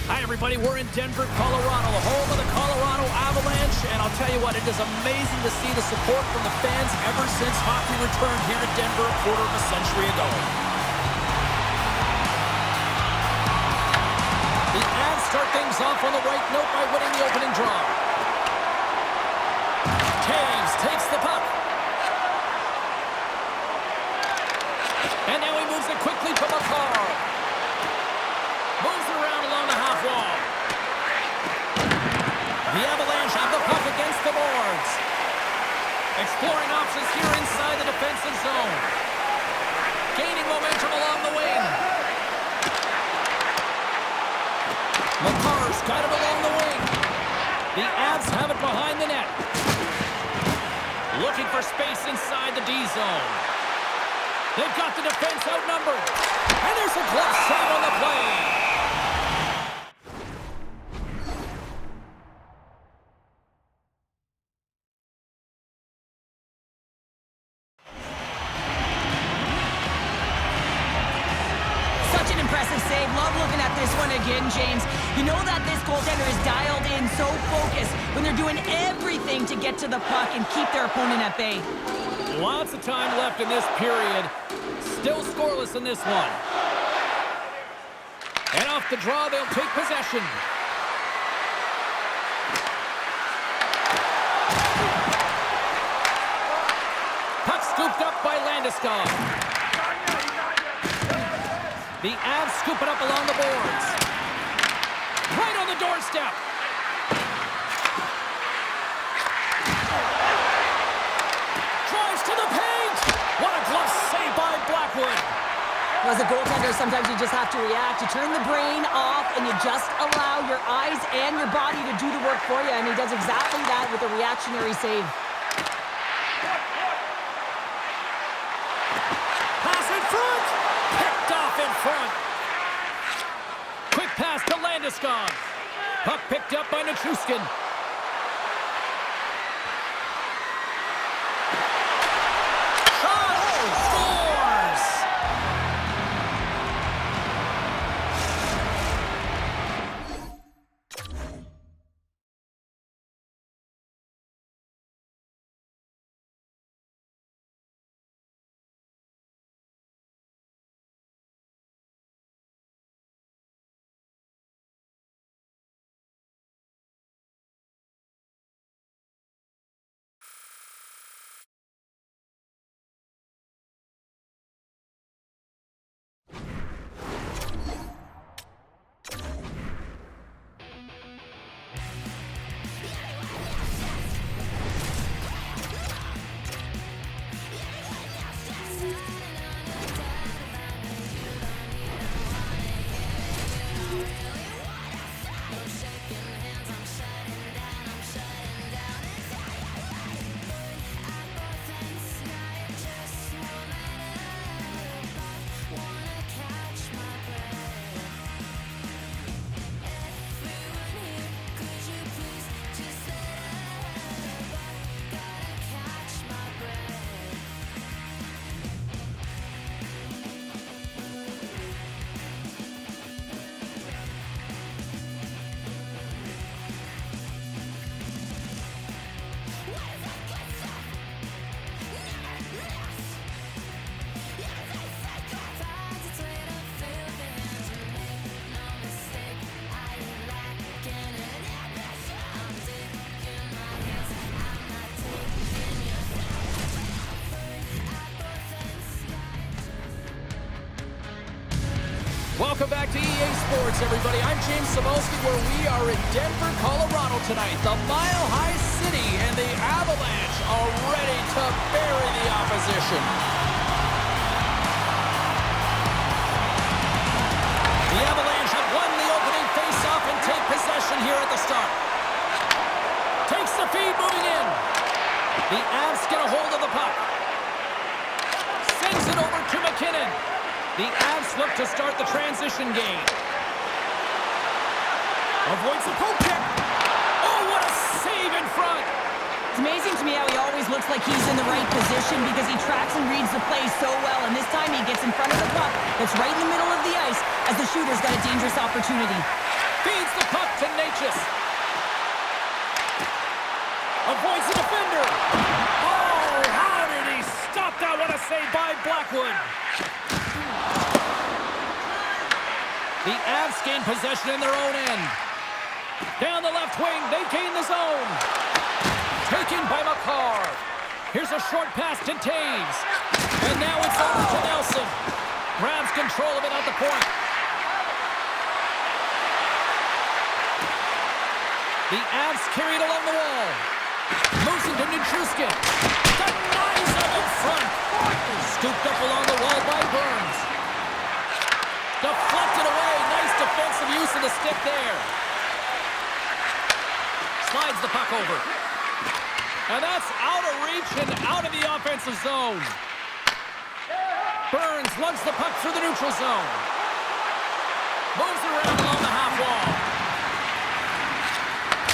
Hi, everybody. We're in Denver, Colorado, the home of the Colorado Avalanche. And I'll tell you what, it is amazing to see the support from the fans ever since hockey returned here to Denver a quarter of a century ago. The Avs start things off on the right note by winning the opening draw. Taves takes the puck. And now he moves it quickly to Makar. Moves around along the half wall. The Avalanche have the puck against the boards. Exploring options here inside the defensive zone. Gaining momentum along the wing. Makar's got it along the wing. The Avs have it behind the net. Looking for space inside the D zone. They've got the defense outnumbered. And there's a glove save on the play. Impressive save. Love looking at this one again, James. You know that this goaltender is dialed in, so focused when they're doing everything to get to the puck and keep their opponent at bay. Lots of time left in this period. Still scoreless in this one. And off the draw, they'll take possession. Puck scooped up by Landeskog. The Avs scoop it up along the boards. Right on the doorstep. Drives to the paint. What a glove save by Blackwood. As a goaltender, sometimes you just have to react. You turn the brain off and you just allow your eyes and your body to do the work for you. And he does exactly that with a reactionary save. Pass in front. Picked off in front. Quick pass to Landeskog. Puck picked up by Nichushkin. Welcome back to EA Sports, everybody. I'm James Cybulski, where we are in Denver, Colorado tonight. The Mile High City and the Avalanche are ready to bury the opposition. The Avalanche have won the opening face-off and take possession here at the start. Takes the feed, moving in. The Avs get a hold of the puck. Sends it over to McKinnon. The Avs look to start the transition game. Avoids the poke check. Oh, what a save in front. It's amazing to me how he always looks like he's in the right position because he tracks and reads the play so well. And this time he gets in front of the puck that's right in the middle of the ice as the shooter's got a dangerous opportunity. Feeds the puck to Necas. Avoids the defender. Oh, how did he stop that? What a save by Blackwood. The Avs gain possession in their own end. Down the left wing, they gain the zone. Taken by Makar. Here's a short pass to Taves. And now it's over to Nelson. Grabs control of it at the point. The Avs carried along the wall. Moves into Nichushkin. Denies him in front. Scooped up along the wall by Burns. Deflected away. Nice defensive use of the stick there. Slides the puck over. And that's out of reach and out of the offensive zone. Burns lugs the puck through the neutral zone. Moves it around along the half wall.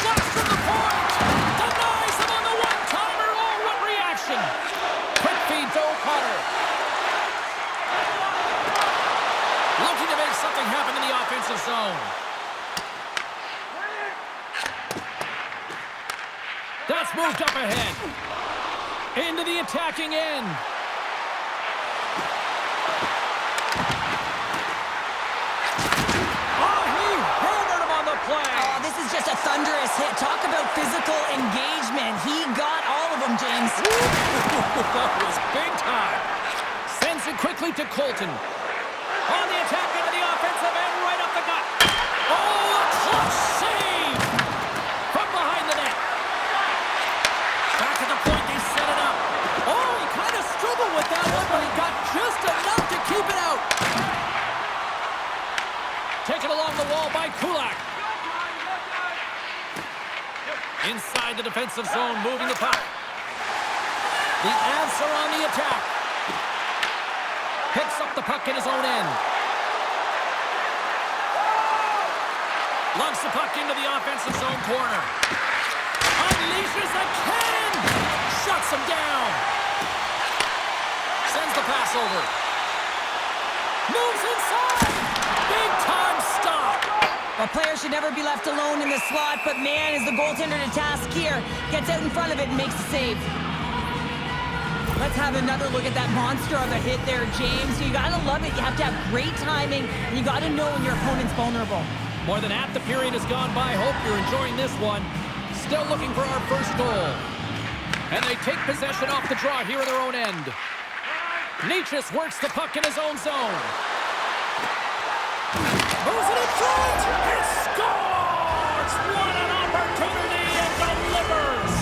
Blocks from the point. Denies him on the one-timer. Oh, what reaction. Quick feed to O'Connor. Looking to make something happen in the offensive zone. That's moved up ahead. Into the attacking end. Oh, he hammered him on the play. Oh, this is just a thunderous hit. Talk about physical engagement. He got all of them, James. That was big time. Sends it quickly to Colton. On the attack into the offensive end, right up the gut. Oh, a clutch save from behind the net. Back at the point, they set it up. Oh, he kind of struggled with that one, but he got just enough to keep it out. Taken along the wall by Kulak. Inside the defensive zone, moving the puck. The Avs are on the attack. Picks up the puck in his own end. Lugs the puck into the offensive zone corner. Unleashes a cannon! Shuts him down. Sends the pass over. Moves inside! Big time stop! A player should never be left alone in the slot, but man, is the goaltender to task here. Gets out in front of it and makes the save. Let's have another look at that monster of a hit there, James. You gotta love it. You have to have great timing, and you gotta know when your opponent's vulnerable. More than half the period has gone by. Hope you're enjoying this one. Still looking for our first goal. And they take possession off the draw here in their own end. Necas works the puck in his own zone. Moves it in front! He scores! What an opportunity and delivers!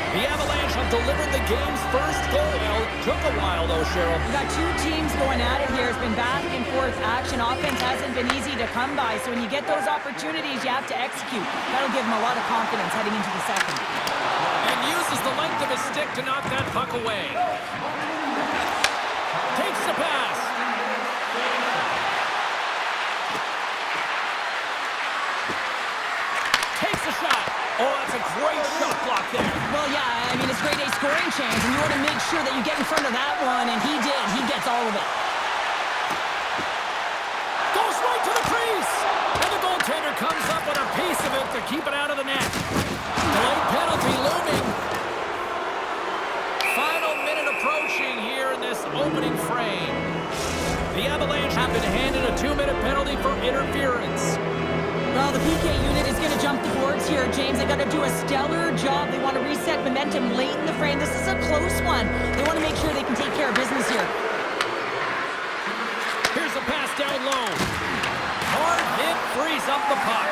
The Avalanche have delivered the game's first goal. Well, it took a while, though, Cheryl. We got two teams going at it here. It's been back and forth action. Offense hasn't been easy to come by, so when you get those opportunities, you have to execute. That'll give them a lot of confidence heading into the second. And uses the length of his stick to knock that puck away. Takes the pass. Takes a shot. Oh, that's a great shot block there. Well, yeah, I mean, it's grade A scoring chance, and you want to make sure that you get in front of that one, and he did. He gets all of it. Goes right to the crease. And the goaltender comes up with a piece of it to keep it out of the net. Delayed penalty looming. Final minute approaching here in this opening frame. The Avalanche have been handed a 2-minute penalty for interference. Well, the PK unit is going to jump the boards here, James. They got to do a stellar job. They want to reset momentum late in the frame. This is a close one. They want to make sure they can take care of business here. Here's a pass down low. Hard hit frees up the puck.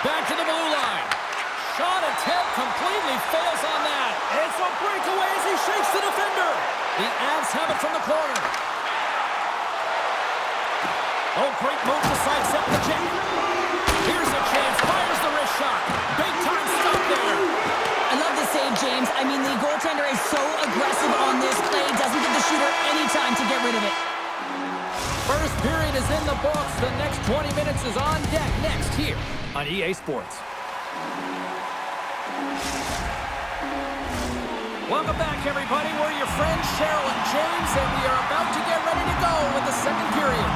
Back to the blue line. Shot attempt completely fails on that. It's a breakaway as he shakes the defender. The Avs have it from the corner. Oh, great move to sidestep the check. Here's a chance. Fires the wrist shot. Big time stop there. I love the save, James. I mean, the goaltender is so aggressive on this play. Doesn't give the shooter any time to get rid of it. First period is in the books. The next 20 minutes is on deck next here on EA Sports. Welcome back, everybody. We're your friends, Cheryl and James, and we are about to get ready to go with the second period.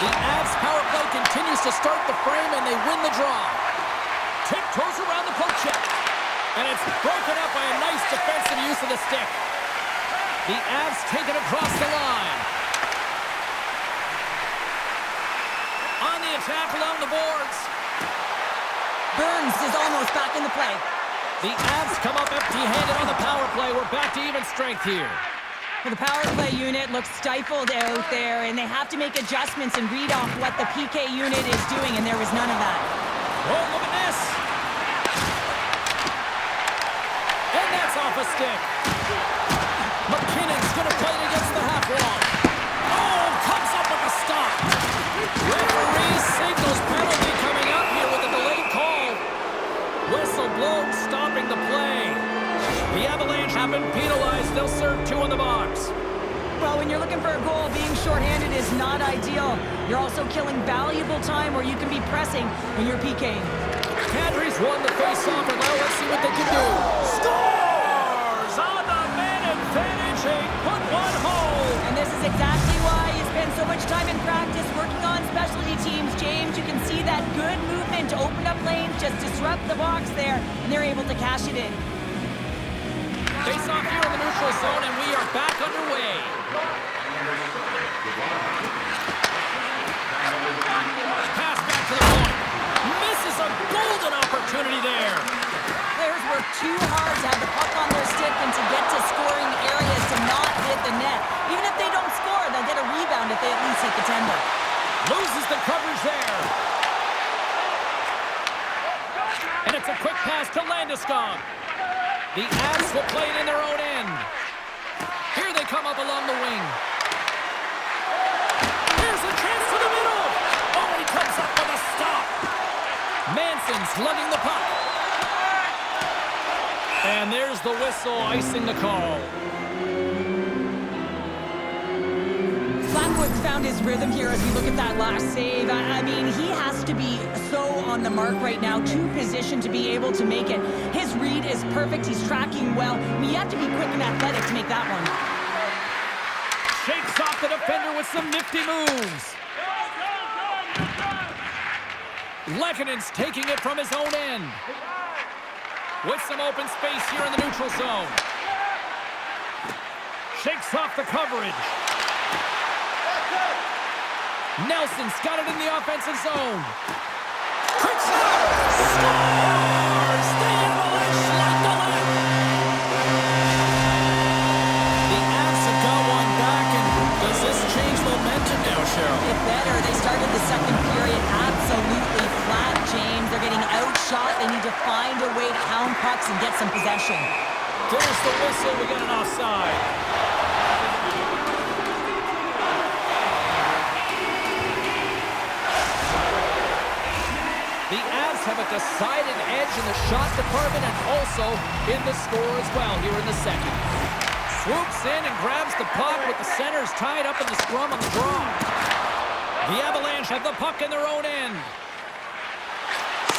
The Avs power play continues to start the frame, and they win the draw. Tiptoes around the poke check, and it's broken up by a nice defensive use of the stick. The Avs take it across the line. On the attack along the boards. Burns is almost back in the play. The Avs come up empty-handed on the power play. We're back to even strength here. Well, the power play unit looks stifled out there, and they have to make adjustments and read off what the PK unit is doing, and there was none of that. Oh, look at this. And that's off a stick. McKinnon's going to play it against the half wall. Oh, comes up with a stop. Referee signals penalty coming up here with a delayed call. Whistle blown, stopping the play. The Avalanche have been penalized. They'll serve 2 in the box. Well, when you're looking for a goal, being shorthanded is not ideal. You're also killing valuable time where you can be pressing when you're PKing. Kadri's won the face-off, and now let's see what they can do. Scores on the man advantage. They put one home. And this is exactly why you spend so much time in practice working on specialty teams, James. You can see that good movement to open up lanes, just disrupt the box there, and they're able to cash it in. Face off here in the neutral zone, and we are back underway. Pass back to the point. Misses a golden opportunity there. Players work too hard to have the puck on their stick and to get to scoring areas to not hit the net. Even if they don't score, they'll get a rebound if they at least hit the tender. Loses the coverage there. And it's a quick pass to Landeskog. The Avs will play it in their own end. Here they come up along the wing. Here's a chance to the middle. Oh, and he comes up with a stop. Manson's lugging the puck. And there's the whistle, icing the call. Blackwood's found his rhythm here as we look at that last save. I mean, he has to be so on the mark right now, to position to be able to make it. His read is perfect. He's tracking well. I mean, you have to be quick and athletic to make that one. Shakes off the defender with some nifty moves. Lekkonen's taking it from his own end. With some open space here in the neutral zone. Shakes off the coverage. Nelson's got it in the offensive zone. Quick shot! Scores! The Avalanche like the left. The Avs have got one back, and does this change momentum now, Cheryl? It better. They started the second period absolutely flat, James. They're getting outshot. They need to find a way to pound pucks and get some possession. There's the whistle. We got an offside. The Avs have a decided edge in the shot department and also in the score as well here in the second. Swoops in and grabs the puck with the centers tied up in the scrum on the draw. The Avalanche have the puck in their own end.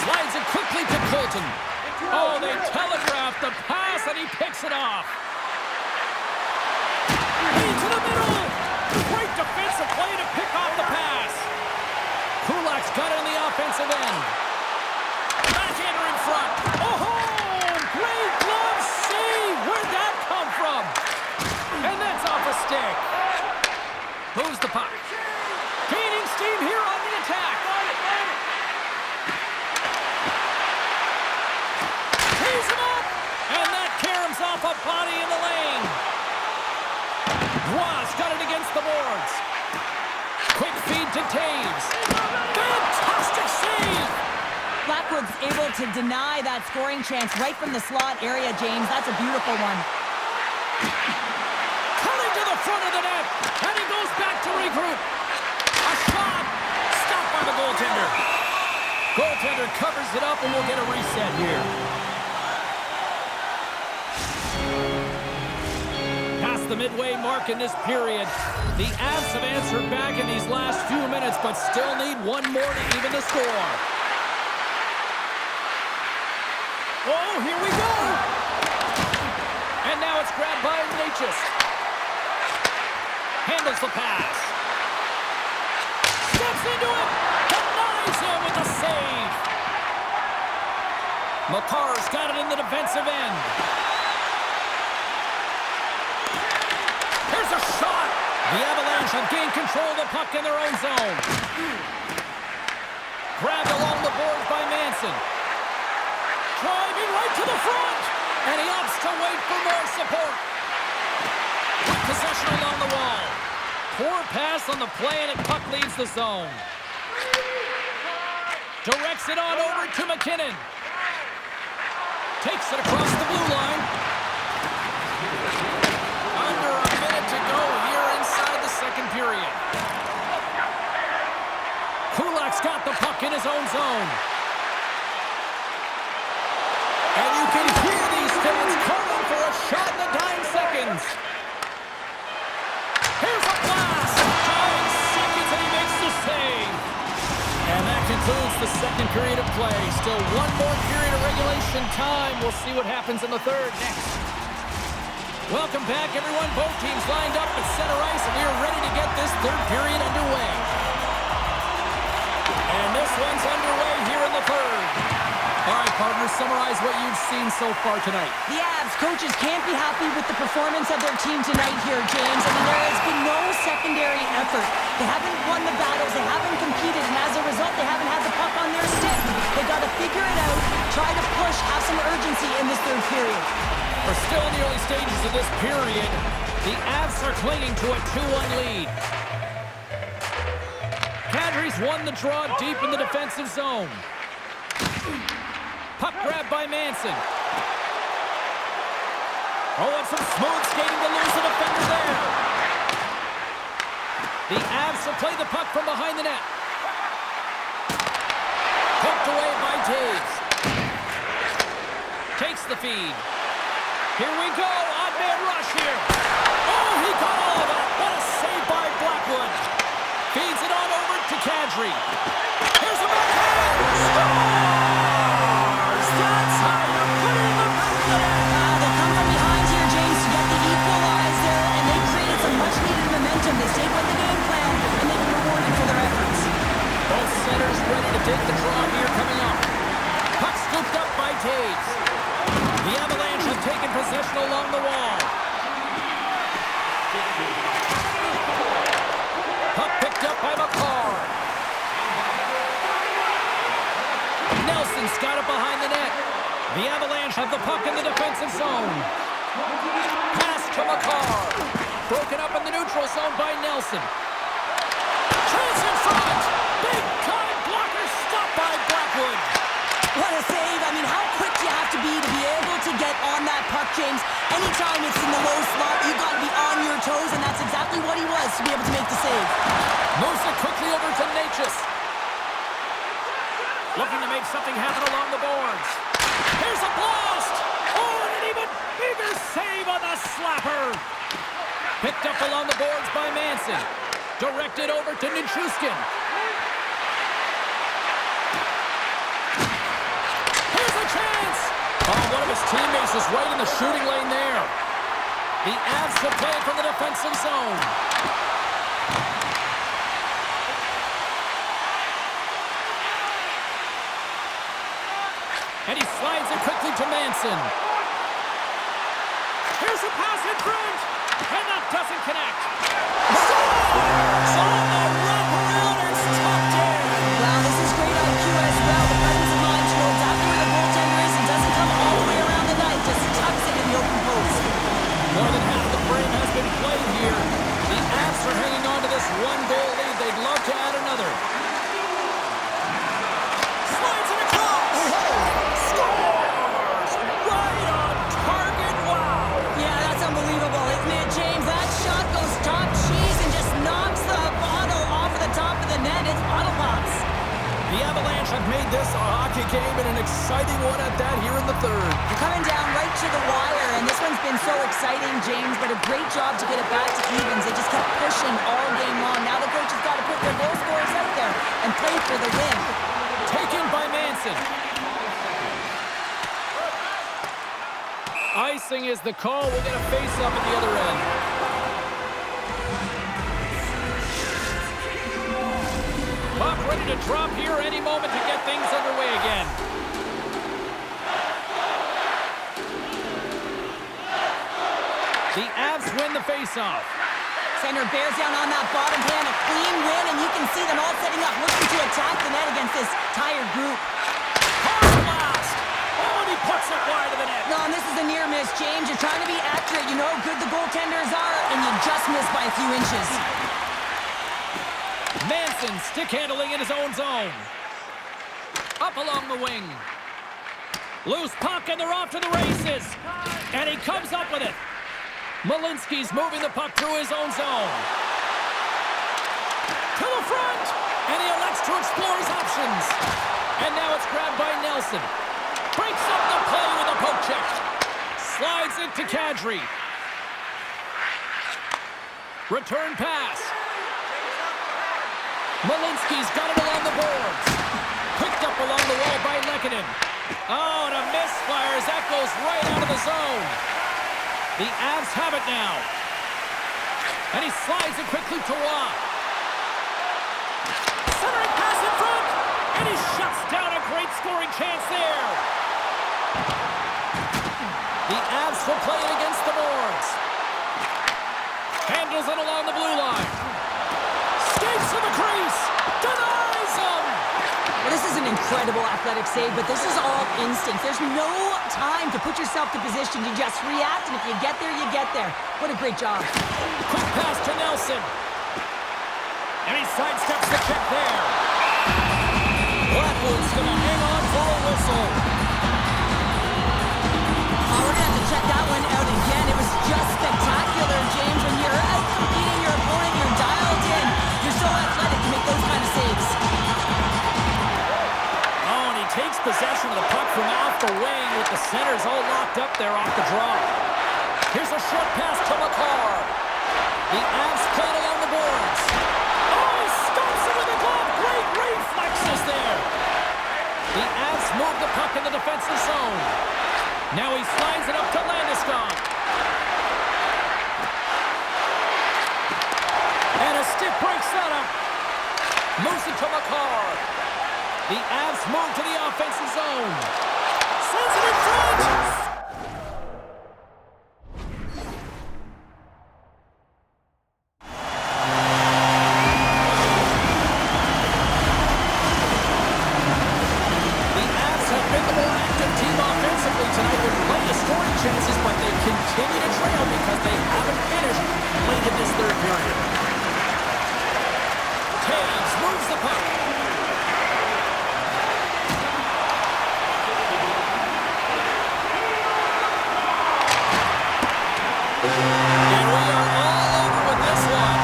Slides it quickly to Colton. Oh, they telegraphed the pass and he picks it off. Into the middle. Great defensive play to pick off the pass. Kulak's got it on the offensive end. Backhander in front. Oh, great glove save. Where'd that come from? And that's off a stick. Moves the puck. Gaining steam here on the attack. Tees him up. And that caroms off a body in the lane. Ross got it against the boards. Quick feed to Taves. Fantastic save! Blackwood's able to deny that scoring chance right from the slot area, James. That's a beautiful one. Cutting to the front of the net, and he goes back to regroup. A shot, stopped by the goaltender. Goaltender covers it up, and we'll get a reset here. Past the midway mark in this period, the Avs have answered back in these last few minutes, but still need one more to even the score. Oh, here we go! And now it's grabbed by Natchez. Handles the pass. Steps into it. Denies him with the save. Makar's got it in the defensive end. Here's a shot. The Avalanche have gained control of the puck in their own zone. Grabbed along the boards by Manson. Driving right to the front. And he opts to wait for more support. Quick possession along the wall. Poor pass on the play, and the puck leaves the zone. Directs it on over to McKinnon. Takes it across the blue line. Under a minute to go here inside the second period. Kulak's got the puck in his own zone. And you can hear these fans calling for a shot in the dying seconds. Here's a blast. Dying seconds, and he makes the save. And that concludes the second period of play. Still one more period of regulation time. We'll see what happens in the third next. Welcome back, everyone. Both teams lined up at center ice, and we are ready to get this third period underway. And this one's underway here in the third. All right, partners, summarize what you've seen so far tonight. The Avs coaches can't be happy with the performance of their team tonight here, James. I mean, there has been no secondary effort. They haven't won the battles. They haven't competed. And as a result, they haven't had the puck on their stick. They've got to figure it out, try to push, have some urgency in this third period. We're still in the early stages of this period. The Avs are clinging to a 2-1 lead. Kadri's won the draw deep in the defensive zone. Puck grab by Manson. Oh, and some smooth skating to lose the defender there. The Avs will play the puck from behind the net. Poked away by Taves. Takes the feed. Here we go. Odd man rush here. Oh, he got all of it. What a save by Blackwood. Feeds it on over to Kadri. Here's a backhand. Scores! That's how you put it in the back of the net. They come from behind here, James, to get the equalizer, and they created some much-needed momentum. They stayed with the game plan, and they've been rewarded for their efforts. Both centers ready to take the draw here coming up. Puck scooped up by Taves. The Avalanche have taken possession along the wall. Puck picked up by Makar. Nelson's got it behind the net. The Avalanche have the puck in the defensive zone. Pass to Makar. Broken up in the neutral zone by Nelson. Chance in front. Big time blocker stopped by Blackwood. What a save. I mean, how quick do you have to be able to get on that puck, James? Anytime it's in the low slot, you've got to be on your toes, and that's exactly what he was to be able to make the save. Moves it quickly over to Natchez. Looking to make something happen along the boards. Here's a blast! Oh, and an even bigger save on the slapper! Picked up along the boards by Manson. Directed over to Nichushkin. Here's a chance! Oh, one of his teammates is right in the shooting lane there. The Avs will play it from the defensive zone. And he slides it quickly to Manson. Here's a pass in front. And that doesn't connect. Scores! On the wraparound, it's tucked in. Wow, this is great IQ as well. The presence of mind to know exactly where the goaltender is and doesn't come all the way around the net. Just tucks it in the open post. More than half the frame has been played here. made this a hockey game and an exciting one at that here in the third. You're coming down right to the wire, and this one's been so exciting, James, but a great job to get it back to evens. They just kept pushing all game long. Now the coach has got to put their goal scorers out there and play for the win. Taken by Manson. Icing is the call. We'll get a face-up at the other end. Puck ready to drop here any moment to get things underway again. The Avs win the face-off. Center bears down on that bottom hand, a clean win, and you can see them all setting up, looking to attack the net against this tired group. Hard blast! Oh, and he puts it wide of the net. No, and this is a near miss, James. You're trying to be accurate. You know how good the goaltenders are, and you just miss by a few inches. Manson stick handling in his own zone. Up along the wing. Loose puck, and they're off to the races. And he comes up with it. Malinsky's moving the puck through his own zone. To the front! And he elects to explore his options. And now it's grabbed by Nelson. Breaks up the play with a poke check. Slides it to Kadri. Return pass. Malinsky's got it along the boards. Picked up along the wall by Lehkonen. Oh, and a misfire as that goes right out of the zone. The Avs have it now. And he slides it quickly to Roy. Centering pass in front. And he shuts down a great scoring chance there. The Avs will play it against the boards. Handles it along the blue line. Skates to the crease. Denies him. Well, this is an incredible athletic save, but this is all instinct. There's no time to put yourself to position to just react, and if you get there, you get there. What a great job. Quick pass to Nelson. And he sidesteps the check there. Blackwood's going to hang on for a whistle. Oh, we're going to have to check that one out again. It was just spectacular, James. When you're out competing your opponent, you're dialed in. You're so athletic to make those kind of saves. Oh, and he takes possession of the puck from off the wing with the centers all locked up there off the draw. Here's a short pass to McCarr. The Avs play it along the boards. Oh, he stops it with a glove. Great reflexes there. The Avs move the puck in the defensive zone. Now he slides it up to Landeskog. And a stick breaks that up. Moves it to McCarr. The Avs move to the offensive zone. Sends it in front. The Avs have been the more active team offensively tonight with plenty of scoring chances, but they continue to trail because they haven't finished late in this third period. Taves moves the puck. And we are all over with this one.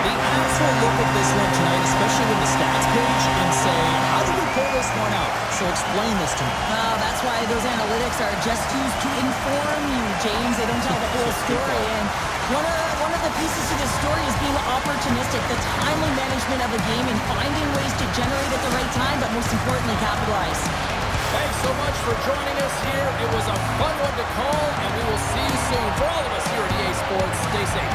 The Avs will look at this one tonight, especially with the stats page, and say, how do we pull this one out? So explain this to me. Well, that's why those analytics are just used to inform you, James. They don't tell the whole story. And one of the pieces to this story is being opportunistic, the timely management of a game and finding ways to generate at the right time, but most importantly, capitalize. Thanks so much for joining us here. It was a fun one to call, and we will see you soon. For all of us here at EA Sports, stay safe.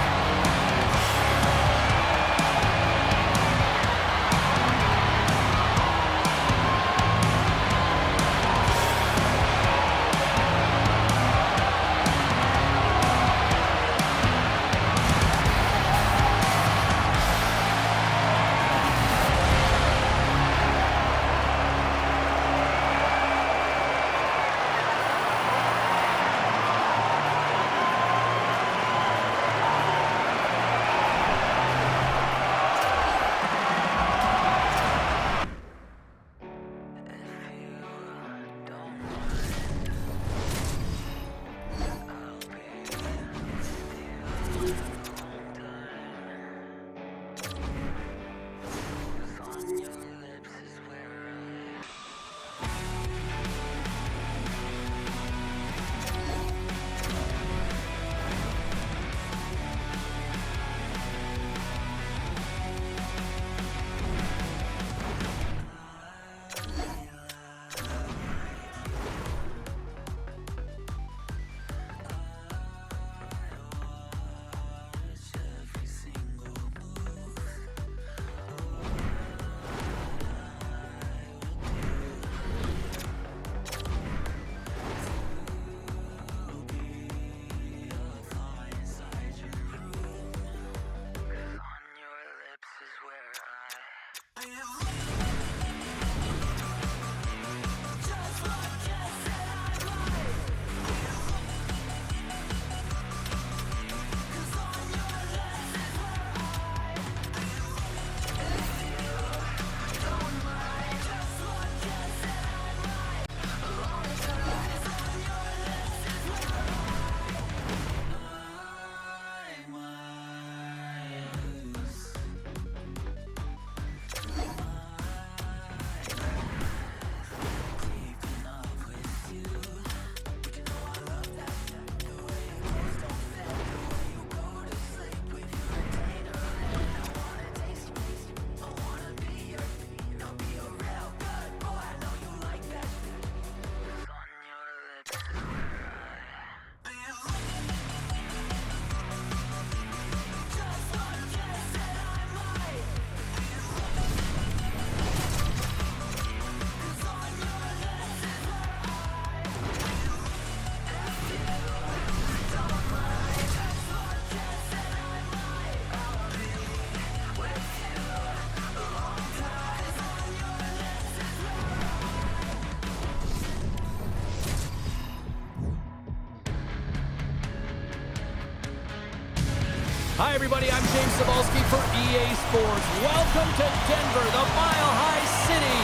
Hi, everybody. I'm James Cebulski for EA Sports. Welcome to Denver, the Mile High City,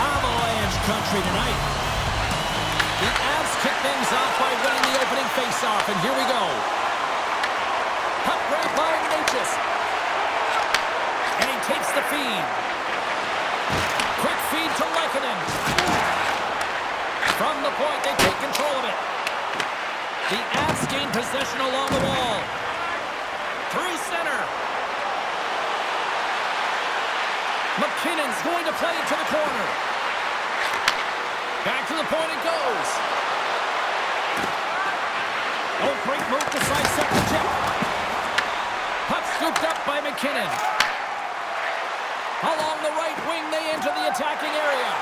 Avalanche country tonight. The Avs kick things off by winning the opening faceoff, and here we go. Puck grab by Ignatius. And he takes the feed. Quick feed to Lehkonen. From the point, they take control of it. The Avs gain possession along the wall. Through center. McKinnon's going to play it to the corner. Back to the point it goes. Oh, great move to sidestep the check. Puck scooped up by McKinnon. Along the right wing, they enter the attacking area.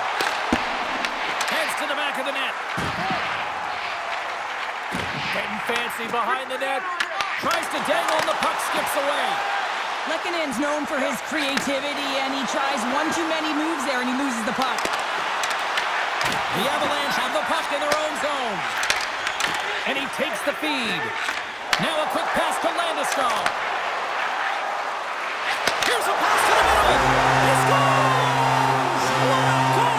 Heads to the back of the net. Getting fancy behind the net. Tries to dangle and the puck skips away. Lehkonen's known for his creativity, and he tries one too many moves there, and he loses the puck. The Avalanche have the puck in their own zone. And he takes the feed. Now a quick pass to Landeskog. Here's a pass to the middle. He scores! What a goal!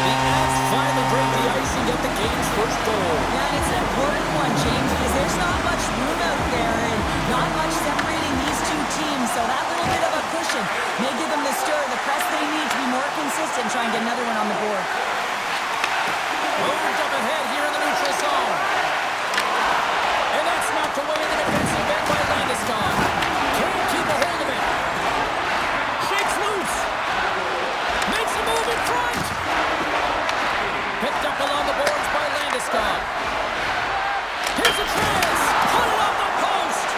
The Avs finally break the ice and get the game's first goal. Yeah, and it's an important one, James, because there's not much room out there and not much separating these two teams, so that little bit of a cushion may give them the stir, the press they need to be more consistent, try and get another one on the board. Moved up ahead here in the neutral zone. And that's knocked away in the defensive end by Landeskog. Can't keep a hold of it. Shakes loose. Makes a move in front. Picked up along the boards by Landeskog. Here's a chance. Put it on the post.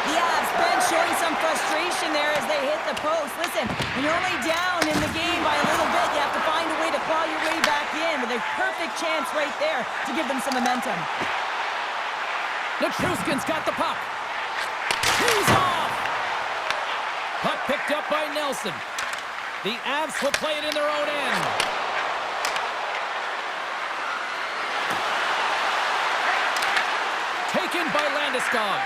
The Avs bench showing some frustration there as they hit the post. Listen, when you're only down in the game by a little bit, you have to find a way to claw your way back in with a perfect chance right there to give them some momentum. Nichushkin's got the puck. He's off. Puck picked up by Nelson. The Avs will play it in their own end. Taken by Landeskog.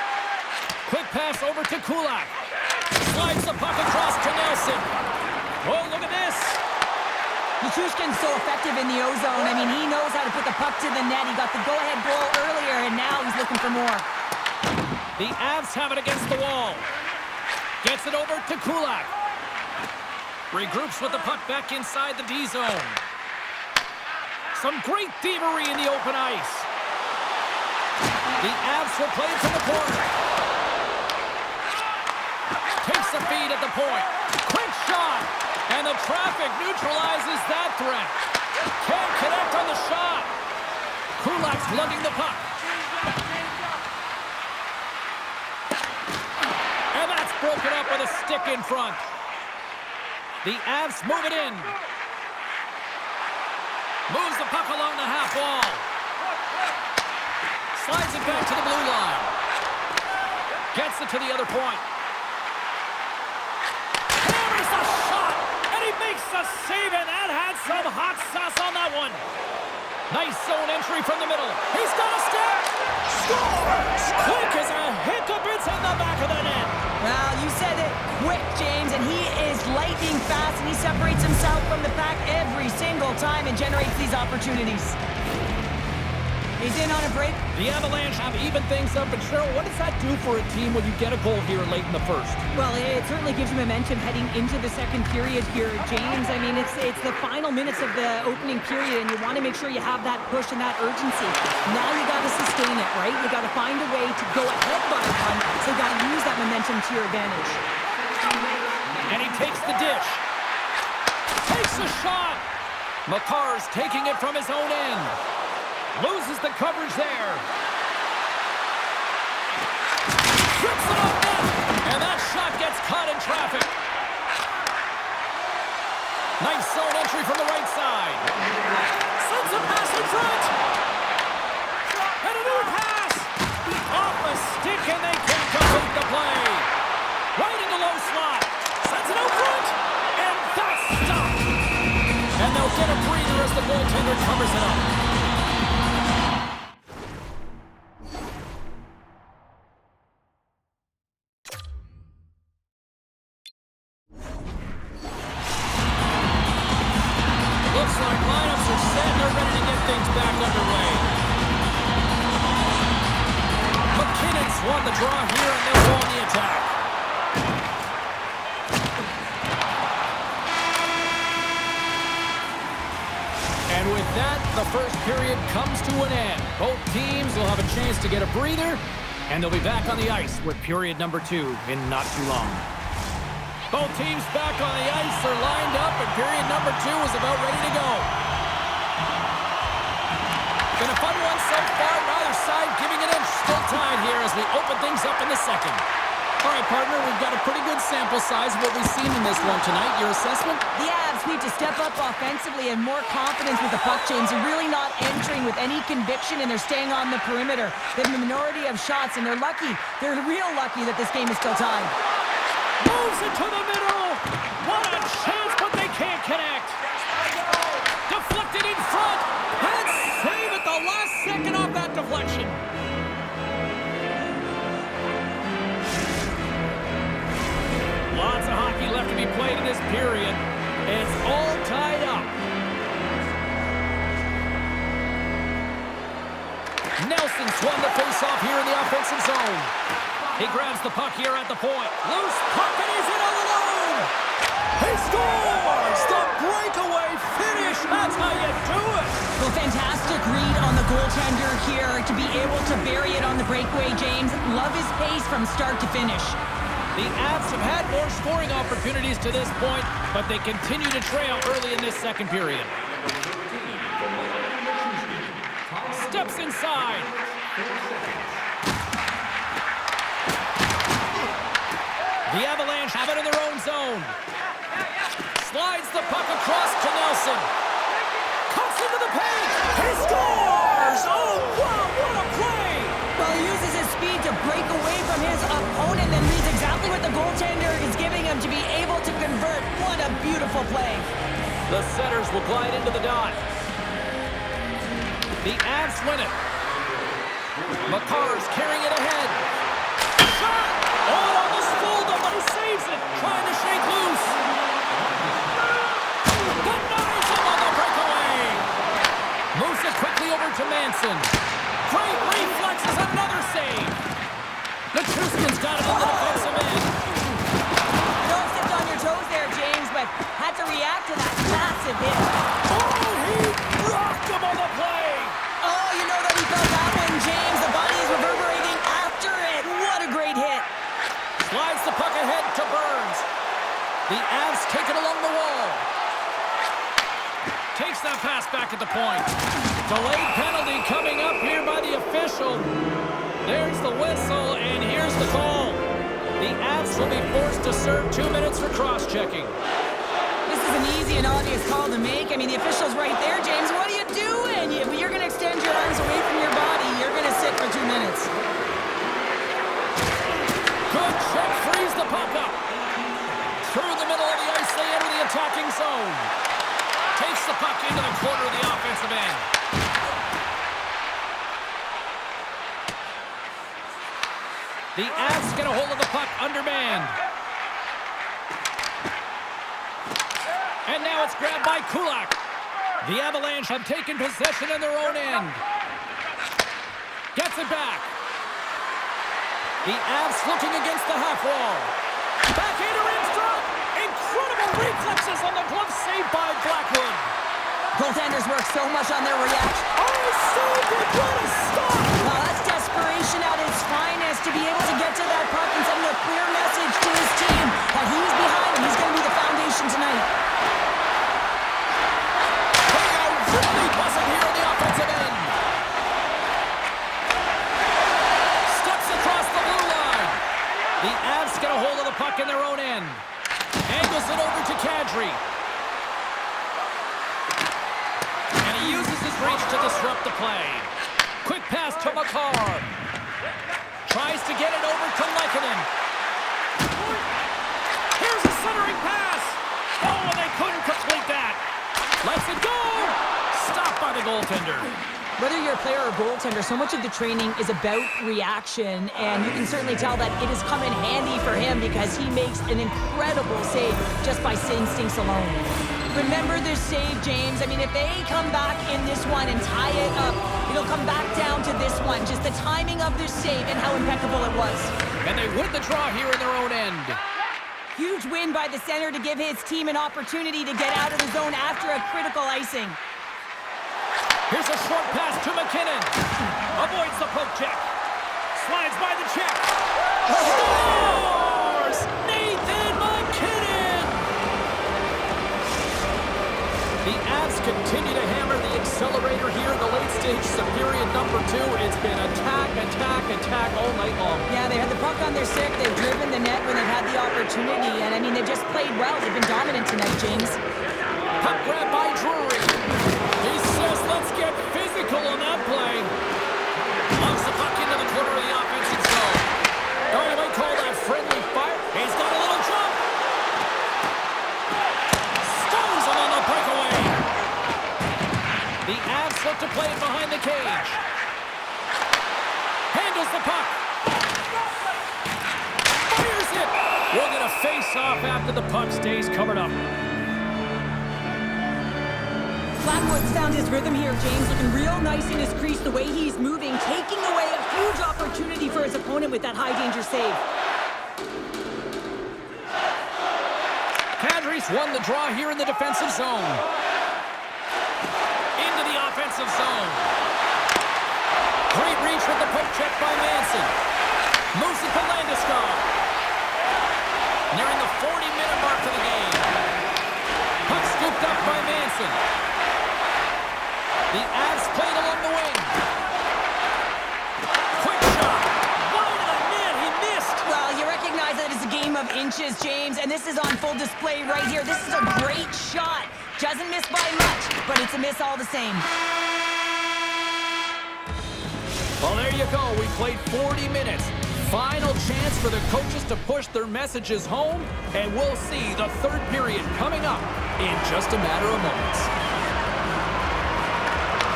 Quick pass over to Kulak. Slides the puck across to Nelson. Oh, look at this. Nichushkin's so effective in the O-zone. I mean, he knows how to put the puck to the net. He got the go-ahead goal earlier, and now he's looking for more. The Avs have it against the wall. Gets it over to Kulak. Regroups with the puck back inside the D-zone. Some great thievery in the open ice. The Avs will play it to the corner. Takes the feed at the point. Quick shot. And the traffic neutralizes that threat. Can't connect on the shot. Kulak's lugging the puck. And that's broken up with a stick in front. The Avs move it in. Moves the puck along the half wall. Slides it back to the blue line. Gets it to the other point. Hammers the shot. And he makes the save, and that had some hot sauce on that one. Nice zone entry from the middle. He's got a step. Scores! Quick as a hiccup. It's in the back of the net. Well, you said it quick, James, and he is lightning fast, and he separates himself from the pack every single time and generates these opportunities. He's in on a break. The Avalanche have evened things up, but Cheryl, what does that do for a team when you get a goal here late in the first? Well, it certainly gives you momentum heading into the second period here, James. I mean, it's the final minutes of the opening period, and you want to make sure you have that push and that urgency. Now you got to sustain it, right? You got to find a way to go ahead by one, so you got to use that momentum to your advantage. And he takes the dish. Takes a shot. Makar's taking it from his own end. Loses the coverage there. Trips it off net. And that shot gets caught in traffic. Nice zone entry from the right side. Sends a pass in front. And a new pass. Off a stick, and they can't complete the play. Right in the low slot. Sends it out front. And that's stopped. And they'll get a breather as the goaltender covers it up. on the draw here, and they'll go on the attack. And with that, the first period comes to an end. Both teams will have a chance to get a breather, and they'll be back on the ice with period number 2 in not too long. Both teams back on the ice are lined up, and period number 2 is about ready to go. Been a fun one so far. Neither side giving an inch. Still tied here as we open things up in the second. All right, partner, we've got a pretty good sample size of what we've seen in this one tonight. Your assessment? The Avs need to step up offensively and more confidence with the puck, James. They're really not entering with any conviction, and they're staying on the perimeter. They have a minority of shots, and they're lucky. They're real lucky that this game is still tied. Moves it to the middle. What a chance, but they can't connect. Deflected in front. And save at the last second off that deflection. Lots of hockey left to be played in this period. It's all tied up. Nelson's won the face-off here in the offensive zone. He grabs the puck here at the point. Loose puck, and he's in all alone. He scores! The breakaway finish. That's how you do it. Well, fantastic read on the goaltender here to be able to bury it on the breakaway, James. Love his pace from start to finish. The Avs have had more scoring opportunities to this point, but they continue to trail early in this second period. Steps inside. The Avalanche have it in their own zone. Slides the puck across to Nelson. Cuts into the paint. He scores! Oh, wow, what a play! Well, he uses his speed to break away from his opponent and reads exactly what the goaltender is giving him to be able to convert. What a beautiful play. The Setters will glide into the dot. The Avs win it. Makar's carrying it ahead. Shot! Oh, almost fooled him, but he saves it. Trying to shake loose. Denies him on the breakaway. Moves it quickly over to Manson. Great reflexes, another save. Nichushkin's got it on the defensive end. I know I stepped on your toes there, James, but had to react to that massive hit. Oh, he rocked him on the play. Oh, you know that he felt that one, James. The body is reverberating after it. What a great hit. Slides the puck ahead to Burns. The Avs take it along the wall. Takes that pass back at the point. Delayed penalty coming up here by the official. There's the whistle, and here's the call. The Avs will be forced to serve 2 minutes for cross-checking. This is an easy and obvious call to make. I mean, the official's right there, James. What are you doing? You're going to extend your arms away from your body. You're going to sit for 2 minutes. Good check, frees the puck up. Through the middle of the ice, they enter the attacking zone. Takes the puck into the corner of the offensive end. The Avs get a hold of the puck undermanned. And now it's grabbed by Kulak. The Avalanche have taken possession in their own end. Gets it back. The Avs looking against the half wall. Back into Rimström. Incredible reflexes on the glove save by Blackwood. Goaltenders work so much on their reaction. Oh, so good. What a stop. Well, that's desperation at its finest to be able to get to that puck and send a clear message to his team that he's behind him. He's going to be the foundation tonight. They are really buzzing here on the offensive end. Steps across the blue line. The Avs get a hold of the puck in their own end. Angles it over to Kadri. And he uses his reach to disrupt the play. Quick pass to Makar. Tries to get it over to Lehkonen. Here's a centering pass. Oh, and they couldn't complete that. Lets it go. Stopped by the goaltender. Whether you're a player or goaltender, so much of the training is about reaction, and you can certainly tell that it has come in handy for him because he makes an incredible save just by instincts alone. Remember this save, James. I mean, if they come back in this one and tie it up, it'll come back down to this one. Just the timing of this save and how impeccable it was. And they win the draw here in their own end. Huge win by the center to give his team an opportunity to get out of the zone after a critical icing. Here's a short pass to McKinnon. Avoids the poke check. Slides by the check. Scores! Nathan McKinnon! The Avs continue to hammer the accelerator here in the late stage. Some period number 2. It's been attack, attack, attack all night long. Yeah, they had the puck on their stick. They've driven the net when they've had the opportunity. And, I mean, they've just played well. They've been dominant tonight, James. Puck grab by Drury. He says, let's get physical on that play. Launches the puck into the corner of the offensive zone. All right, I might call that friendly fire. He's got a little jump. Stones him on the breakaway. The Avs look to play it behind the cage. Handles the puck. Fires it. We'll get a face-off after the puck stays covered up. Blackwood's found his rhythm here, James, looking real nice in his crease, the way he's moving, taking away a huge opportunity for his opponent with that high-danger save. Kadri's won the draw here in the defensive zone. Into the offensive zone. Great reach with the poke check by Manson. Moves it to Landeskog. Nearing the 40-minute mark of the game. Puck scooped up by Manson. The Avs played along the wing. Quick shot. Wide of the net. He missed. Well, you recognize that it's a game of inches, James, and this is on full display right here. This is a great shot. Doesn't miss by much, but it's a miss all the same. Well, there you go. We played 40 minutes. Final chance for the coaches to push their messages home, and we'll see the third period coming up in just a matter of moments.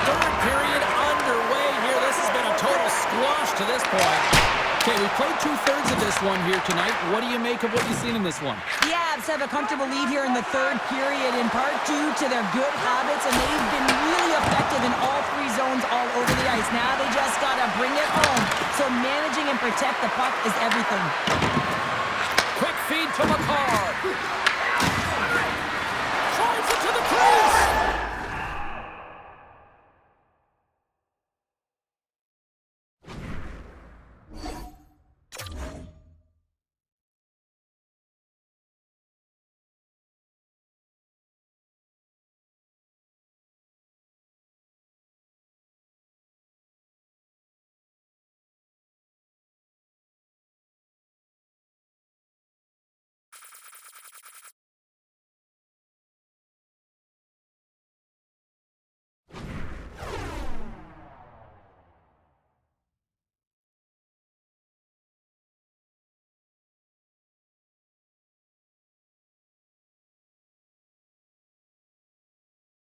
Third period underway here. This has been a total squash to this point. Okay, we played 2/3 of this one here tonight. What do you make of what you've seen in this one? The Avs have a comfortable lead here in the third period, in part due to their good habits, and they've been really effective in all 3 zones all over the ice. Now they just got to bring it home. So managing and protect the puck is everything. Quick feed to McCarr. Drives it to the crease.